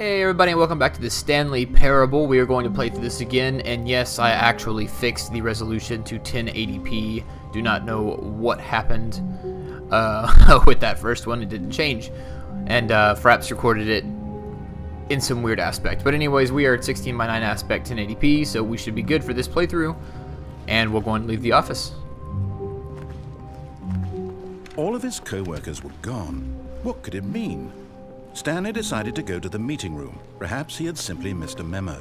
Hey everybody, and welcome back to the Stanley Parable. We are going to play through this again, and yes, I actually fixed the resolution to 1080p. Do not know what happened with that first one. It didn't change, and Fraps recorded it in some weird aspect. But anyways, we are at 16:9 aspect 1080p, so we should be good for this playthrough, and we'll go and leave the office. All of his co-workers were gone. What could it mean? Stanley decided to go to the meeting room. Perhaps he had simply missed a memo.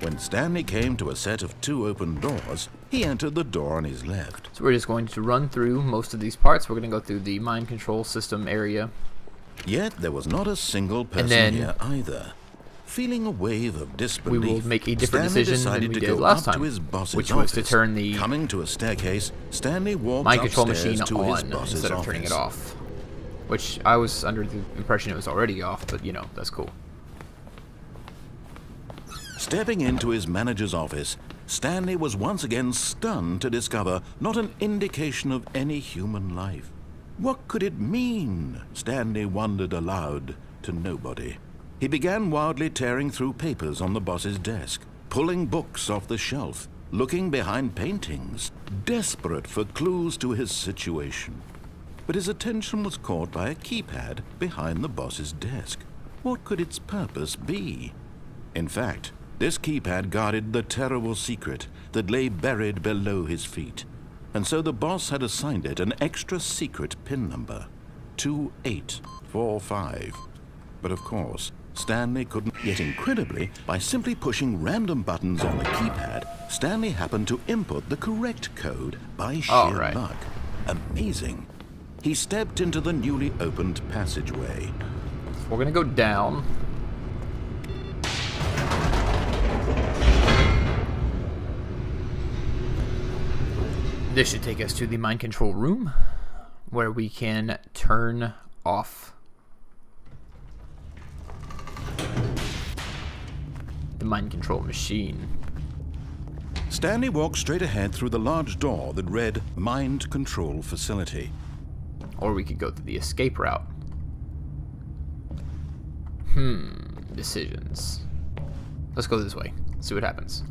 When Stanley came to a set of two open doors, he entered the door on his left. So we're just going to run through most of these parts. We're going to go through the mind control system area. Yet there was not a single person here either. Feeling a wave of disbelief, we will make a different Stanley decision than decided we to did go last up time, to his boss's which was to office. turn the Coming to a staircase, Stanley walked mind control upstairs machine to his on boss's instead of office. turning it off. Which I was under the impression it was already off, but you know, that's cool. Stepping into his manager's office, Stanley was once again stunned to discover not an indication of any human life. What could it mean? Stanley wondered aloud to nobody. He began wildly tearing through papers on the boss's desk, pulling books off the shelf, looking behind paintings, desperate for clues to his situation. But his attention was caught by a keypad behind the boss's desk. What could its purpose be? In fact, this keypad guarded the terrible secret that lay buried below his feet. And so the boss had assigned it an extra secret PIN number, 2845. But of course, Stanley couldn't. Yet incredibly, by simply pushing random buttons on the keypad, Stanley happened to input the correct code by sheer luck. Amazing. He stepped into the newly opened passageway. We're gonna go down. This should take us to the mind control room, where we can turn off the mind control machine. Stanley walked straight ahead through the large door that read Mind Control Facility. Or we could go through the escape route. Decisions. Let's go this way. See what happens.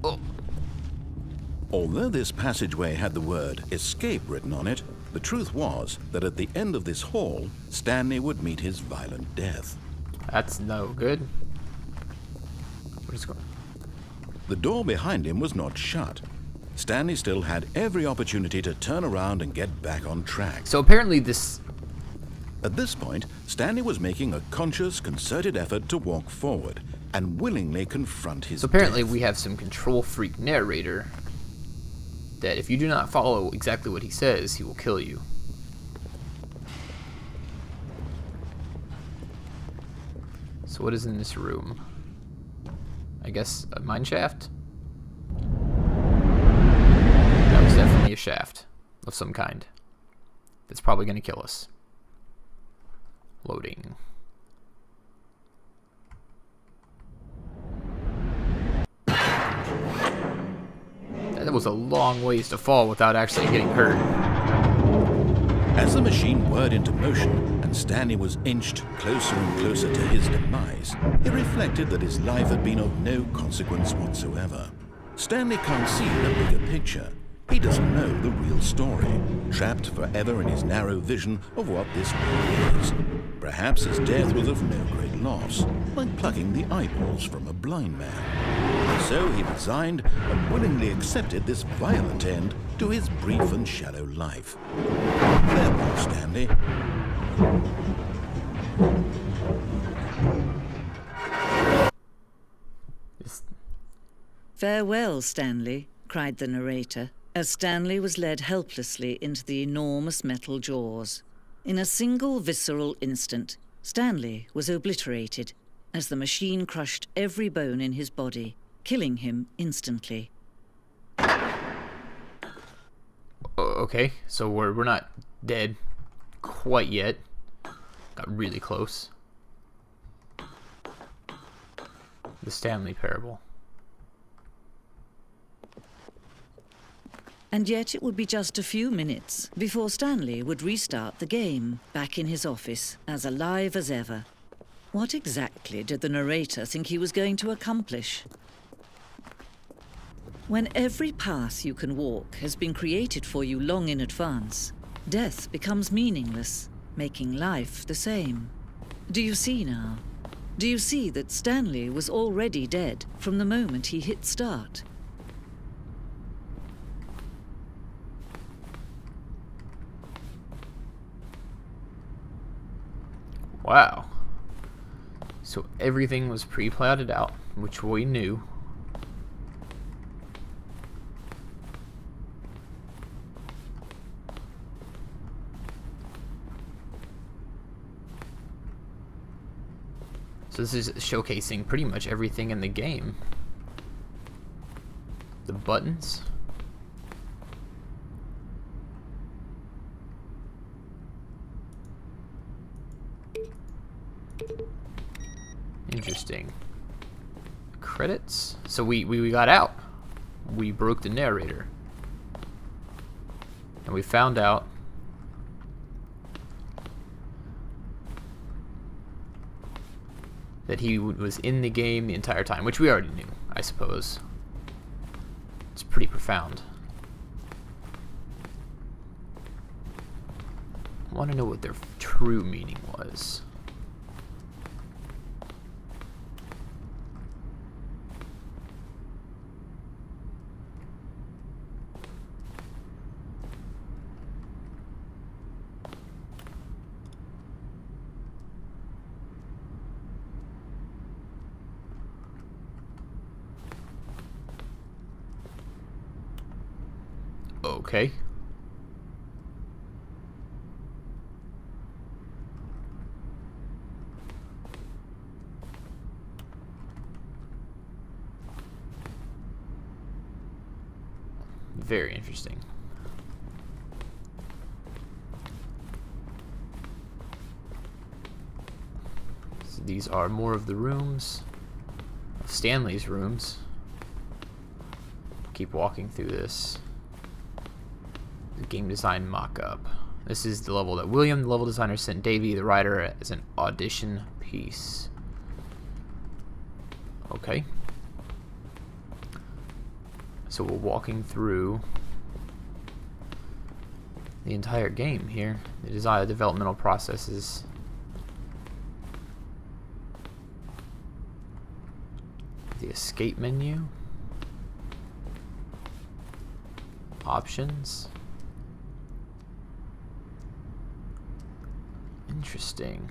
Oh. Although this passageway had the word escape written on it, the truth was that at the end of this hall, Stanley would meet his violent death. That's no good. We're just going. The door behind him was not shut. Stanley still had every opportunity to turn around and get back on track. So apparently this... At this point, Stanley was making a conscious, concerted effort to walk forward and willingly confront his So apparently death. we have some control freak narrator that if you do not follow exactly what he says, he will kill you. So what is in this room? I guess a mine shaft? That was definitely a shaft of some kind. That's probably going to kill us. Loading. That was a long ways to fall without actually getting hurt. As the machine whirred into motion and Stanley was inched closer and closer to his demise, he reflected that his life had been of no consequence whatsoever. Stanley can't see the bigger picture. He doesn't know the real story, trapped forever in his narrow vision of what this world is. Perhaps his death was of no great loss, like plucking the eyeballs from a blind man. And so he resigned and willingly accepted this violent end to his brief and shallow life. Farewell, Stanley. Farewell, Stanley, cried the narrator, as Stanley was led helplessly into the enormous metal jaws. In a single visceral instant, Stanley was obliterated as the machine crushed every bone in his body, killing him instantly. Okay, so we're not dead quite yet. Got really close. The Stanley Parable. And yet it would be just a few minutes before Stanley would restart the game, back in his office, as alive as ever. What exactly did the narrator think he was going to accomplish? When every path you can walk has been created for you long in advance, death becomes meaningless, making life the same. Do you see now? Do you see that Stanley was already dead from the moment he hit start? Wow. So everything was pre-plotted out, which we knew. So this is showcasing pretty much everything in the game. The buttons. Interesting. Credits. So we got out. We broke the narrator. And we found out that he was in the game the entire time, which we already knew, I suppose. It's pretty profound. I want to know what their true meaning was. Okay. Very interesting. So these are more of the rooms. Stanley's rooms. Keep walking through this. The game design mock-up. This is the level that William, the level designer, sent Davey, the writer, as an audition piece. Okay. So we're walking through the entire game here. The design, developmental processes. The escape menu. Options. Interesting.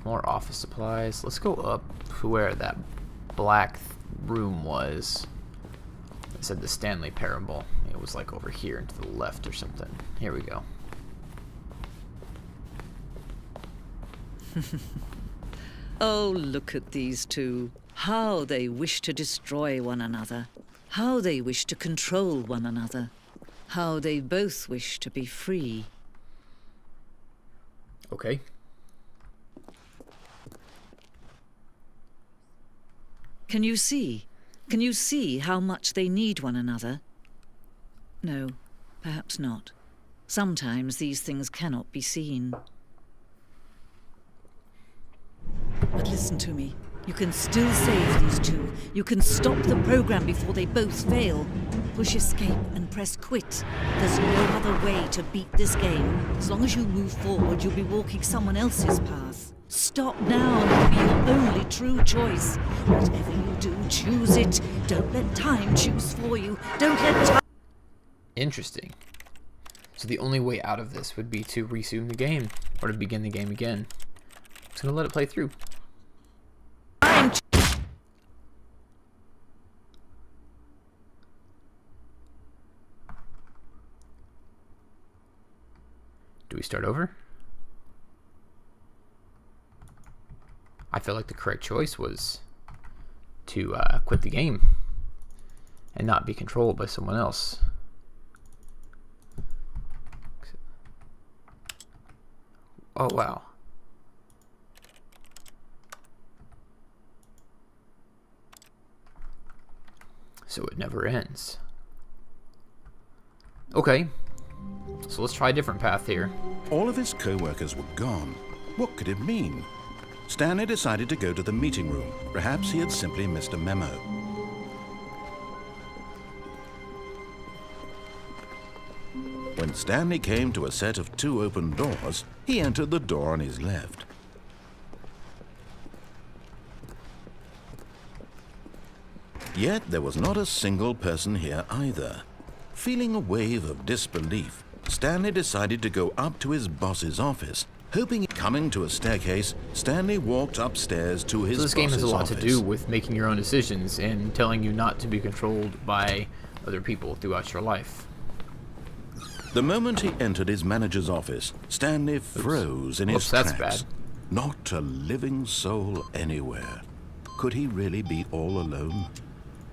More office supplies. Let's go up to where that black room was. It said the Stanley Parable. It was like over here and to the left or something. Here we go. Oh, look at these two. How they wish to destroy one another. How they wish to control one another. How they both wish to be free. Okay. Can you see? Can you see how much they need one another? No, perhaps not. Sometimes these things cannot be seen. But listen to me. You can still save these two. You can stop the program before they both fail. Push escape and press quit. There's no other way to beat this game. As long as you move forward, you'll be walking someone else's path. Stop now and it'll be your only true choice. Whatever you do, choose it. Don't let time choose for you. Don't let time... Interesting. So the only way out of this would be to resume the game, or to begin the game again. I'm just gonna let it play through. Do we start over? I feel like the correct choice was to quit the game and not be controlled by someone else. Oh, wow. So it never ends. Okay. So let's try a different path here. All of his co-workers were gone. What could it mean? Stanley decided to go to the meeting room. Perhaps he had simply missed a memo. When Stanley came to a set of 2 open doors, he entered the door on his left. Yet there was not a single person here either. Feeling a wave of disbelief, Stanley decided to go up to his boss's office. Hoping, coming to a staircase, Stanley walked upstairs to his boss's office. So this game has a lot to do with making your own decisions and telling you not to be controlled by other people throughout your life. The moment he entered his manager's office, Stanley froze in his tracks. That's bad. Not a living soul anywhere. Could he really be all alone?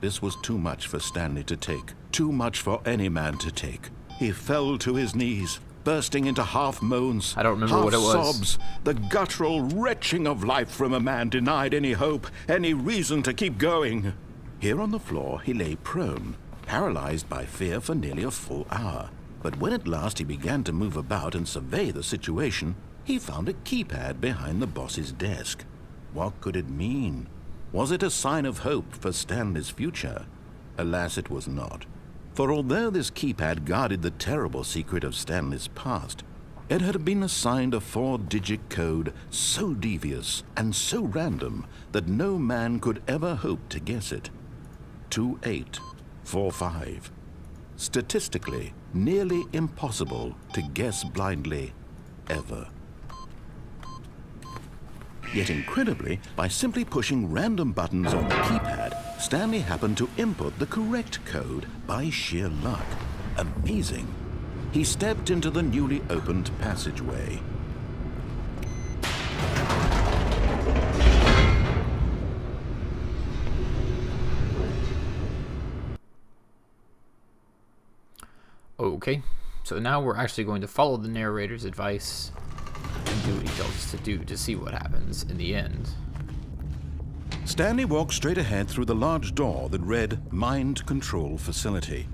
This was too much for Stanley to take. Too much for any man to take. He fell to his knees, bursting into half moans, I don't remember what it was. sobs, the guttural retching of life from a man denied any hope, any reason to keep going. Here on the floor, he lay prone, paralyzed by fear for nearly a full hour. But when at last he began to move about and survey the situation, he found a keypad behind the boss's desk. What could it mean? Was it a sign of hope for Stanley's future? Alas, it was not. For although this keypad guarded the terrible secret of Stanley's past, it had been assigned a 4-digit code so devious and so random that no man could ever hope to guess it. 2845. Statistically, nearly impossible to guess blindly, ever. Yet incredibly, by simply pushing random buttons on the keypad, Stanley happened to input the correct code by sheer luck. Amazing. He stepped into the newly opened passageway. Okay, so now we're actually going to follow the narrator's advice and do what he tells us to do to see what happens in the end. Stanley walked straight ahead through the large door that read Mind Control Facility.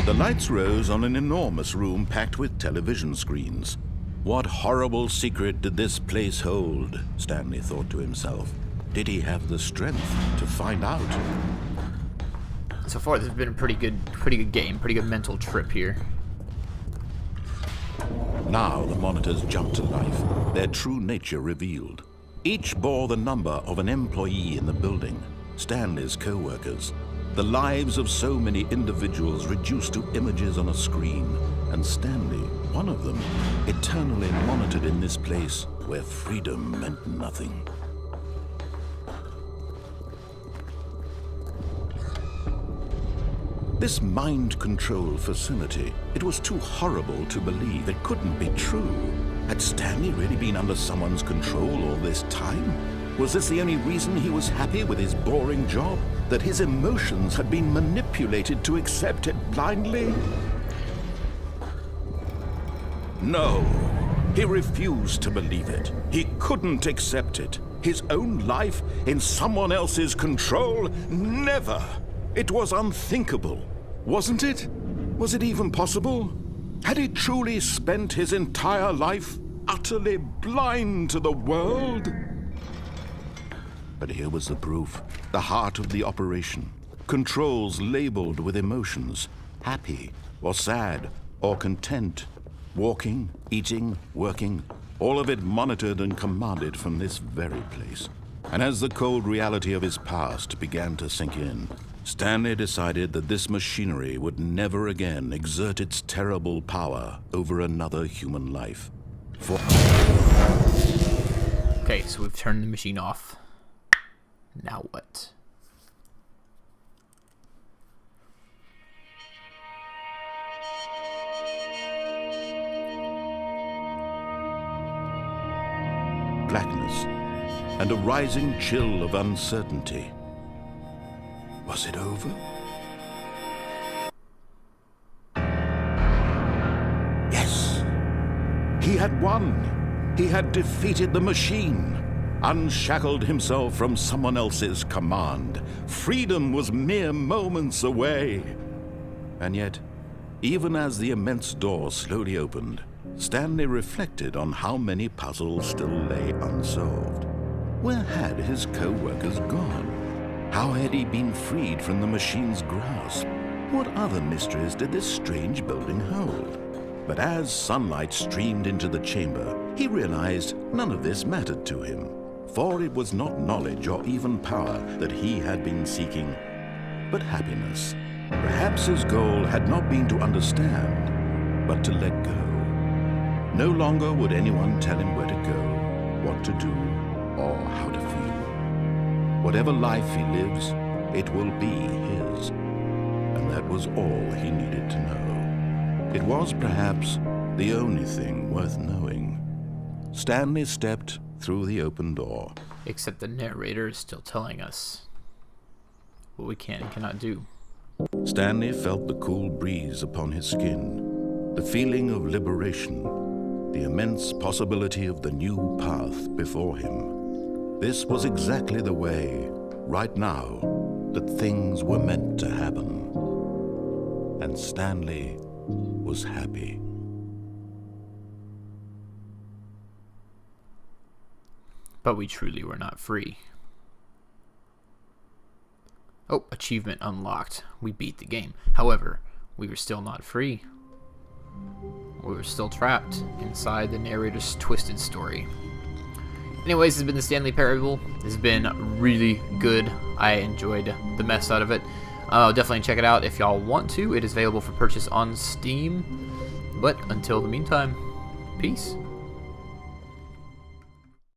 The lights rose on an enormous room packed with television screens. What horrible secret did this place hold? Stanley thought to himself. Did he have the strength to find out? So far, this has been a pretty good game, pretty good mental trip here. Now the monitors jumped to life, their true nature revealed. Each bore the number of an employee in the building, Stanley's co-workers. The lives of so many individuals reduced to images on a screen, and Stanley, one of them, eternally monitored in this place where freedom meant nothing. This mind control facility, it was too horrible to believe. It couldn't be true. Had Stanley really been under someone's control all this time? Was this the only reason he was happy with his boring job? That his emotions had been manipulated to accept it blindly? No, he refused to believe it. He couldn't accept it. His own life in someone else's control? Never! It was unthinkable, wasn't it? Was it even possible? Had he truly spent his entire life utterly blind to the world? But here was the proof, the heart of the operation. Controls labeled with emotions, happy or sad or content. Walking, eating, working, all of it monitored and commanded from this very place. And as the cold reality of his past began to sink in, Stanley decided that this machinery would never again exert its terrible power over another human life. Okay, so we've turned the machine off. Now what? Blackness and a rising chill of uncertainty. Was it over? He had won. He had defeated the machine, unshackled himself from someone else's command. Freedom was mere moments away. And yet, even as the immense door slowly opened, Stanley reflected on how many puzzles still lay unsolved. Where had his co-workers gone? How had he been freed from the machine's grasp? What other mysteries did this strange building hold? But as sunlight streamed into the chamber, he realized none of this mattered to him, for it was not knowledge or even power that he had been seeking, but happiness. Perhaps his goal had not been to understand, but to let go. No longer would anyone tell him where to go, what to do, or how to feel. Whatever life he lives, it will be his. And that was all he needed to know. It was perhaps the only thing worth knowing. Stanley stepped through the open door. Except the narrator is still telling us what we can and cannot do. Stanley felt the cool breeze upon his skin, the feeling of liberation, the immense possibility of the new path before him. This was exactly the way, right now, that things were meant to happen. And Stanley was happy. But we truly were not free. Oh, achievement unlocked. We beat the game. However, we were still not free. We were still trapped inside the narrator's twisted story. Anyways, this has been the Stanley Parable. This has been really good. I enjoyed the mess out of it. Definitely check it out if y'all want to. It is available for purchase on Steam. But until the meantime, peace.